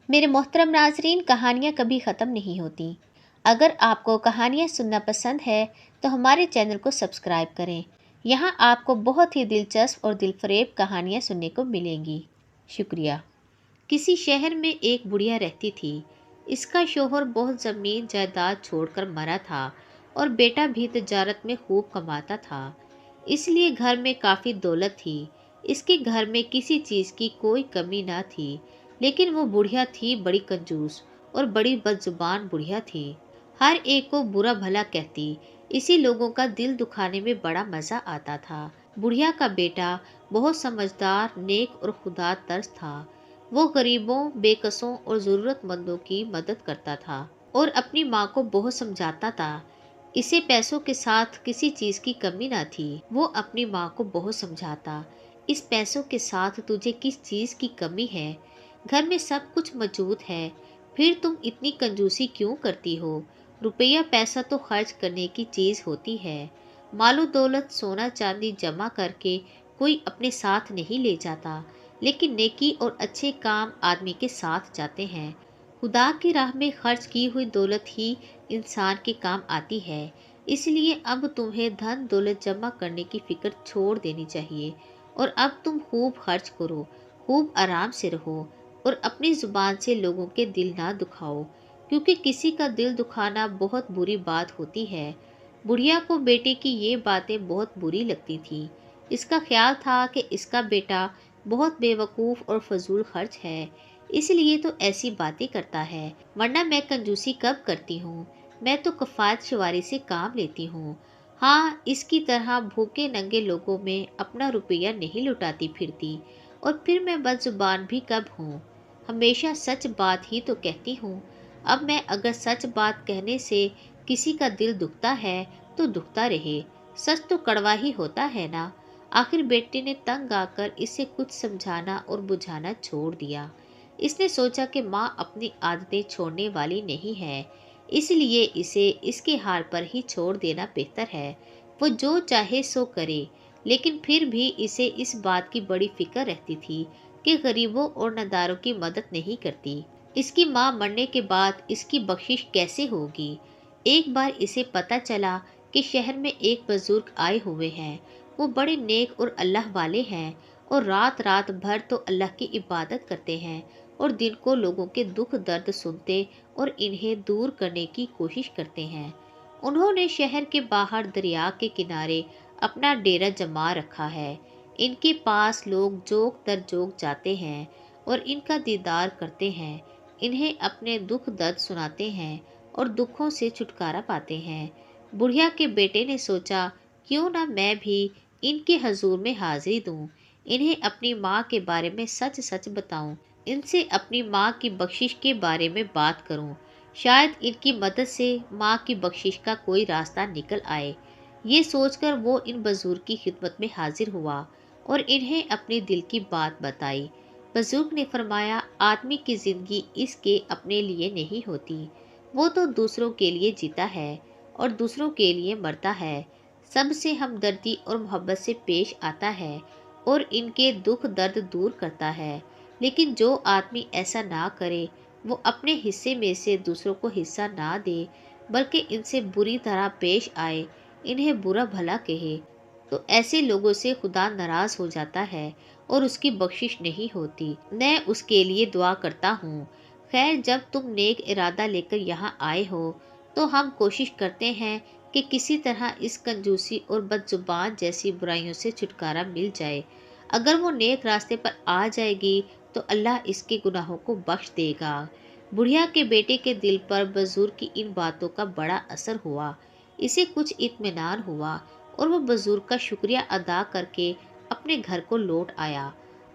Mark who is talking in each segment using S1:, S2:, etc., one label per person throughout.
S1: میرے محترم ناظرین، کہانیاں کبھی ختم نہیں ہوتی۔ اگر آپ کو کہانیاں سننا پسند ہے تو ہمارے چینل کو سبسکرائب کریں۔ یہاں آپ کو بہت ہی دلچسپ اور دلفریب کہانیاں سننے کو ملیں گی۔ شکریہ۔ کسی شہر میں ایک بڑھیا رہتی تھی۔ اس کا شوہر بہت زمین جائیداد چھوڑ کر مرا تھا اور بیٹا بھی تجارت میں خوب کماتا تھا، اس لیے گھر میں کافی دولت تھی۔ اس کے گھر میں کسی چیز کی کوئی کمی نہ تھی، لیکن وہ بڑھیا تھی بڑی کنجوس اور بڑی بدزبان بڑھیا تھی۔ ہر ایک کو برا بھلا کہتی، اسی لوگوں کا دل دکھانے میں بڑا مزہ آتا تھا۔ بڑھیا کا بیٹا بہت سمجھدار، نیک اور خدا ترس تھا۔ وہ غریبوں، بے کسوں اور ضرورت مندوں کی مدد کرتا تھا اور اپنی ماں کو بہت سمجھاتا تھا۔ اسے پیسوں کے ساتھ کسی چیز کی کمی نہ تھی۔ وہ اپنی ماں کو بہت سمجھاتا، اس پیسوں کے ساتھ تجھے کس چیز کی کمی ہے؟ گھر میں سب کچھ موجود ہے، پھر تم اتنی کنجوسی کیوں کرتی ہو؟ روپیہ پیسہ تو خرچ کرنے کی چیز ہوتی ہے۔ مال و دولت، سونا چاندی جمع کر کے کوئی اپنے ساتھ نہیں لے جاتا، لیکن نیکی اور اچھے کام آدمی کے ساتھ جاتے ہیں۔ خدا کی راہ میں خرچ کی ہوئی دولت ہی انسان کے کام آتی ہے۔ اس لیے اب تمہیں دھن دولت جمع کرنے کی فکر چھوڑ دینی چاہیے، اور اب تم خوب خرچ کرو، خوب آرام سے رہو، اور اپنی زبان سے لوگوں کے دل نہ دکھاؤ، کیونکہ کسی کا دل دکھانا بہت بری بات ہوتی ہے۔ بڑھیا کو بیٹے کی یہ باتیں بہت بری لگتی تھیں۔ اس کا خیال تھا کہ اس کا بیٹا بہت بے وقوف اور فضول خرچ ہے، اس لیے تو ایسی باتیں کرتا ہے، ورنہ میں کنجوسی کب کرتی ہوں؟ میں تو کفایت شواری سے کام لیتی ہوں۔ ہاں، اس کی طرح بھوکے ننگے لوگوں میں اپنا روپیہ نہیں لٹاتی پھرتی۔ اور پھر میں بدزبان بھی کب ہوں؟ ہمیشہ سچ بات ہی تو کہتی ہوں۔ اب میں اگر سچ بات کہنے سے کسی کا دل دکھتا ہے تو دکھتا رہے، سچ تو کڑوا ہی ہوتا ہے نا۔ آخر بیٹے نے تنگ آ کر اسے کچھ سمجھانا اور بجھانا چھوڑ دیا۔ اس نے سوچا کہ ماں اپنی عادتیں چھوڑنے والی نہیں ہے، اس لیے اسے اس کے حال پر ہی چھوڑ دینا بہتر ہے۔ وہ جو چاہے سو کرے، لیکن پھر بھی اسے اس بات کی بڑی فکر رہتی تھی کہ غریبوں اور ناداروں کی مدد نہیں کرتی۔ اس کی ماں مرنے کے بعد اس کی بخشش کیسے ہوگی؟ ایک بار اسے پتہ چلا کہ شہر میں ایک بزرگ آئے ہوئے ہیں۔ وہ بڑے نیک اور اللہ والے ہیں، اور رات رات بھر تو اللہ کی عبادت کرتے ہیں اور دن کو لوگوں کے دکھ درد سنتے اور انہیں دور کرنے کی کوشش کرتے ہیں۔ انہوں نے شہر کے باہر دریا کے کنارے اپنا ڈیرا جما رکھا ہے۔ ان کے پاس لوگ جوک در جوک جاتے ہیں اور ان کا دیدار کرتے ہیں، انہیں اپنے دکھ درد سناتے ہیں اور دکھوں سے چھٹکارا پاتے ہیں۔ بڑھیا کے بیٹے نے سوچا، کیوں نہ میں بھی ان کے حضور میں حاضری دوں، انہیں اپنی ماں کے بارے میں سچ سچ بتاؤں، ان سے اپنی ماں کی بخشش کے بارے میں بات کروں، شاید ان کی مدد سے ماں کی بخشش کا کوئی راستہ نکل آئے۔ یہ سوچ کر وہ ان بزرگ کی خدمت میں حاضر ہوا اور انہیں اپنے دل کی بات بتائی۔ بزرگ نے فرمایا، آدمی کی زندگی اس کے اپنے لیے نہیں ہوتی، وہ تو دوسروں کے لیے جیتا ہے اور دوسروں کے لیے مرتا ہے، سب سے ہمدردی اور محبت سے پیش آتا ہے اور ان کے دکھ درد دور کرتا ہے۔ لیکن جو آدمی ایسا نہ کرے، وہ اپنے حصے میں سے دوسروں کو حصہ نہ دے، بلکہ ان سے بری طرح پیش آئے، انہیں برا بھلا کہے، تو ایسے لوگوں سے خدا ناراض ہو جاتا ہے اور اس کی بخشش نہیں ہوتی۔ میں اس کے لیے دعا کرتا ہوں۔ خیر، جب تم نیک ارادہ لے کر یہاں آئے ہو تو ہم کوشش کرتے ہیں کہ کسی طرح اس کنجوسی اور بدزبان جیسی برائیوں سے چھٹکارا مل جائے۔ اگر وہ نیک راستے پر آ جائے گی تو اللہ اس کے گناہوں کو بخش دے گا۔ بڑھیا کے بیٹے کے دل پر بزرگ کی ان باتوں کا بڑا اثر ہوا، اسے کچھ اطمینان ہوا اور وہ بزرگ کا شکریہ ادا کر کے اپنے گھر کو لوٹ آیا۔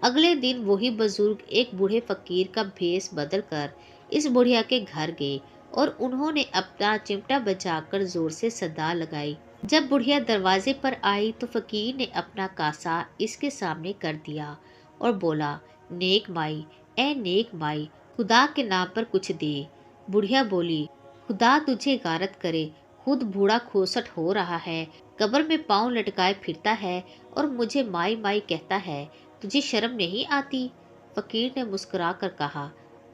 S1: اگلے دن وہی بزرگ ایک بوڑھے فقیر کا بھیس بدل کر اس بڑھیا کے گھر گئے اور انہوں نے اپنا چمٹا بجا کر زور سے صدا لگائی۔ جب بڑھیا دروازے پر آئی تو فقیر نے اپنا کاسا اس کے سامنے کر دیا اور بولا، نیک مائی، اے نیک مائی، خدا کے نام پر کچھ دے۔ بڑھیا بولی، خدا تجھے غارت کرے، خود بوڑھا کھوسٹ ہو رہا ہے، قبر میں پاؤں لٹکائے پھرتا ہے اور مجھے مائی مائی کہتا ہے، تجھے شرم نہیں آتی؟ فقیر نے مسکرا کر کہا،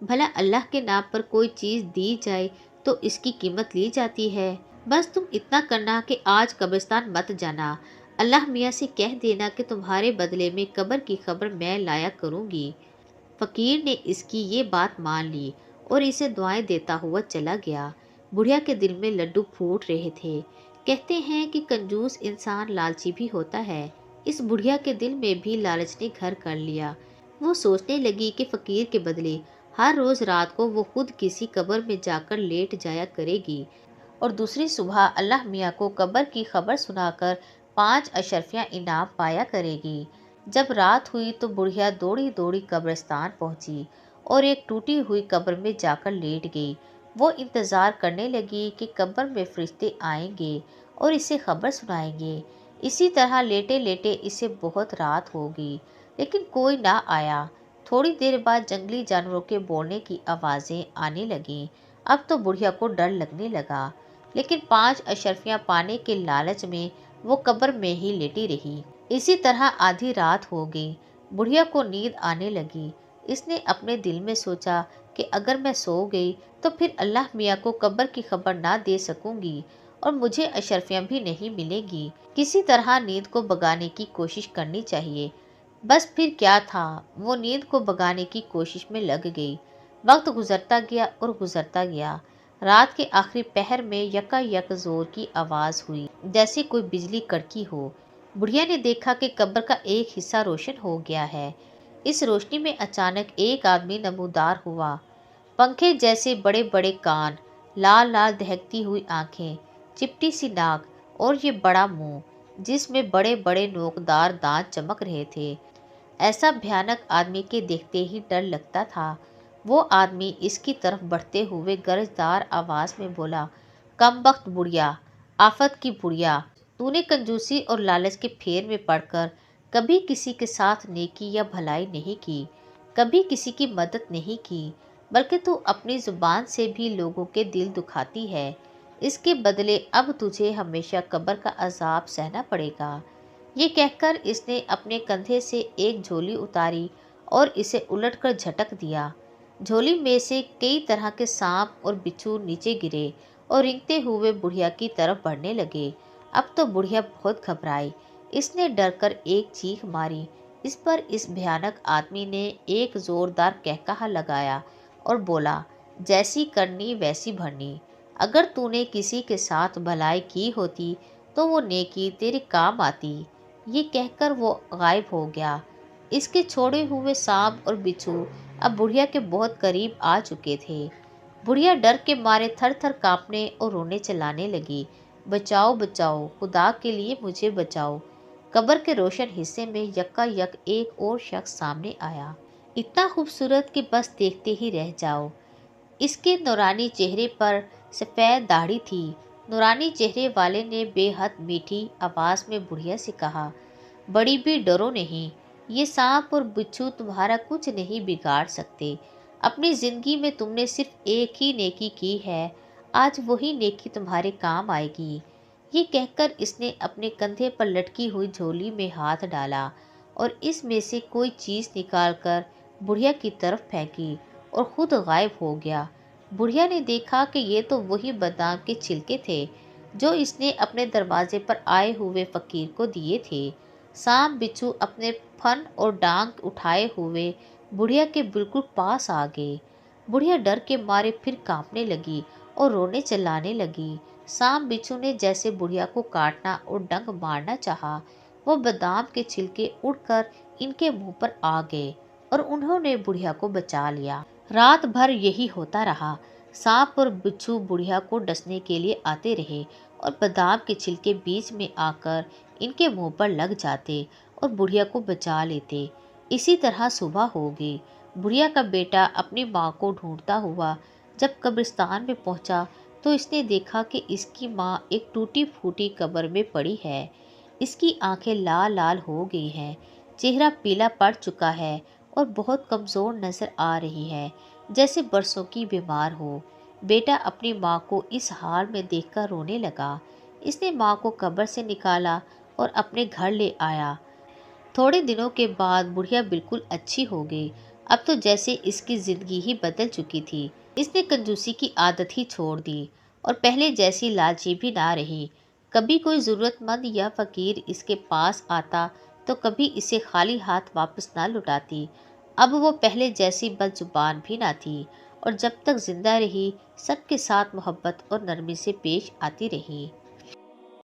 S1: بھلا اللہ کے نام پر کوئی چیز دی جائے تو اس کی قیمت لی جاتی ہے؟ بس تم اتنا کرنا کہ آج قبرستان مت جانا، اللہ میاں سے کہہ دینا کہ تمہارے بدلے میں قبر کی خبر میں لایا کروں گی۔ فقیر نے اس کی یہ بات مان لی اور اسے دعائیں دیتا ہوا چلا گیا۔ بڑھیا کے دل میں لڈو پھوٹ رہے تھے۔ کہتے ہیں کہ کنجوس انسان لالچی بھی ہوتا ہے۔ اس بڑھیا کے دل میں بھی لالچ نے گھر کر لیا۔ وہ سوچنے لگی کہ فقیر کے بدلے ہر روز رات کو وہ خود کسی قبر میں جا کر لیٹ جایا کرے گی اور دوسری صبح اللہ میاں کو قبر کی خبر سنا کر 5 اشرفیہ انعام پایا کرے گی۔ جب رات ہوئی تو بڑھیا دوڑی دوڑی قبرستان پہنچی اور ایک ٹوٹی ہوئی قبر میں جا کر لیٹ گئی۔ وہ انتظار کرنے لگی کہ قبر میں فرشتے آئیں گے اور اسے خبر سنائیں گے۔ اسی طرح لیٹے لیٹے اسے بہت رات ہو گئی لیکن کوئی نہ آیا۔ تھوڑی دیر بعد جنگلی جانوروں کے بولنے کی آوازیں آنے لگیں۔ اب تو بڑھیا کو ڈر لگنے لگا لیکن 5 اشرفیاں پانے کے لالچ میں وہ قبر میں ہی لیٹی رہی۔ اسی طرح آدھی رات ہو گئی۔ بڑھیا کو نیند آنے لگی۔ اس نے اپنے دل میں سوچا کہ اگر میں سو گئی تو پھر اللہ میاں کو قبر کی خبر نہ دے سکوں گی اور مجھے اشرفیاں بھی نہیں ملیں گی۔ کسی طرح نیند کو بھگانے کی کوشش کرنی چاہیے۔ بس پھر کیا تھا، وہ نیند کو بھگانے کی کوشش میں لگ گئی۔ وقت گزرتا گیا اور گزرتا گیا۔ رات کے آخری پہر میں یکا یک زور کی آواز ہوئی جیسے کوئی بجلی کڑکی ہو۔ بڑھیا نے دیکھا کہ قبر کا ایک حصہ روشن ہو گیا ہے۔ اس روشنی میں اچانک ایک آدمی نمودار ہوا۔ پنکھے جیسے بڑے بڑے کان، لال لال دہکتی ہوئی آنکھیں، چپٹی سی ناک اور یہ بڑا منہ جس میں بڑے بڑے نوکدار دانت چمک رہے تھے۔ ایسا بھیانک آدمی کے دیکھتے ہی ڈر لگتا تھا۔ وہ آدمی اس کی طرف بڑھتے ہوئے گرجدار آواز میں بولا، کم بخت بڑھیا، آفت کی بڑھیا، تو نے کنجوسی اور لالچ کے پھیر میں پڑ کر کبھی کسی کے ساتھ نیکی یا بھلائی نہیں کی، کبھی کسی کی مدد نہیں کی، بلکہ تو اپنی زبان سے بھی لوگوں کے دل دکھاتی ہے۔ اس کے بدلے اب تجھے ہمیشہ قبر کا عذاب سہنا پڑے گا۔ یہ کہہ کر اس نے اپنے کندھے سے ایک جھولی اتاری اور اسے الٹ کر جھٹک دیا۔ جھولی میں سے کئی طرح کے سانپ اور بچھو نیچے گرے اور رینگتے ہوئے بڑھیا کی طرف بڑھنے لگے۔ اب تو بڑھیا بہت گھبرائی۔ اس نے ڈر کر ایک چیخ ماری۔ اس پر اس بھیانک آدمی نے ایک زوردار قہقہہ لگایا اور بولا، جیسی کرنی ویسی بھرنی، اگر تو نے کسی کے ساتھ بھلائی کی ہوتی تو وہ نیکی تیرے کام آتی۔ یہ کہہ کر وہ غائب ہو گیا۔ اس کے چھوڑے ہوئے سانپ اور بچھو اب بڑھیا کے بہت قریب آ چکے تھے۔ بڑھیا ڈر کے مارے تھر تھر کانپنے اور رونے چلانے لگی، بچاؤ بچاؤ، خدا کے لیے مجھے بچاؤ۔ قبر کے روشن حصے میں یکا یک ایک اور شخص سامنے آیا، اتنا خوبصورت کہ بس دیکھتے ہی رہ جاؤ۔ اس کے نورانی چہرے پر سفید داڑھی تھی۔ نورانی چہرے والے نے بے حد میٹھی آواز میں بڑھیا سے کہا، بڑی بھی ڈرو نہیں، یہ سانپ اور بچھو تمہارا کچھ نہیں بگاڑ سکتے۔ اپنی زندگی میں تم نے صرف ایک ہی نیکی کی ہے، آج وہی نیکی تمہارے کام آئے گی۔ یہ کہہ کر اس نے اپنے کندھے پر لٹکی ہوئی جھولی میں ہاتھ ڈالا اور اس میں سے کوئی چیز نکال کر بڑھیا کی طرف پھینکی اور خود غائب ہو گیا۔ بڑھیا نے دیکھا کہ یہ تو وہی بادام کے چھلکے تھے جو اس نے اپنے دروازے پر آئے ہوئے فقیر کو دیے تھے۔ سانپ بچھو اپنے پھن اور ڈانک اٹھائے ہوئے بڑھیا کے بالکل پاس آ گئے۔ بڑھیا ڈر کے مارے پھر کانپنے لگی اور رونے چلانے لگی۔ سانپ بچھو نے جیسے بڑھیا کو کاٹنا اور ڈنک مارنا چاہا، وہ بادام کے چھلکے اڑ کر ان کے منہ پر آ گئے اور انہوں نے بڑھیا کو بچا لیا۔ رات بھر یہی ہوتا رہا۔ سانپ اور بچھو بڑھیا کو ڈسنے کے لیے آتے رہے اور بادام کے چھلکے بیچ میں آ کر ان کے منہ پر لگ جاتے اور بڑھیا کو بچا لیتے۔ اسی طرح صبح ہو گئی۔ بڑھیا کا بیٹا اپنی ماں کو ڈھونڈتا ہوا جب قبرستان میں پہنچا تو اس نے دیکھا کہ اس کی ماں ایک ٹوٹی پھوٹی قبر میں پڑی ہے۔ اس کی آنکھیں لال لال ہو گئی ہیں، چہرہ پیلا پڑ چکا ہے اور بہت کمزور نظر آ رہی ہے، جیسے برسوں کی بیمار ہو۔ بیٹا اپنی ماں کو اس حال میں دیکھ کر رونے لگا۔ اس نے ماں کو قبر سے نکالا اور اپنے گھر لے آیا۔ تھوڑے دنوں کے بعد بڑھیا بالکل اچھی ہو گئی۔ اب تو جیسے اس کی زندگی ہی بدل چکی تھی۔ اس نے کنجوسی کی عادت ہی چھوڑ دی اور پہلے جیسی لالچی بھی نہ رہی۔ کبھی کوئی ضرورت مند یا فقیر اس کے پاس آتا تو کبھی اسے خالی ہاتھ واپس نہ لوٹاتی۔ اب وہ پہلے جیسی بد زبان بھی نہ تھی اور جب تک زندہ رہی سب کے ساتھ محبت اور نرمی سے پیش آتی رہی۔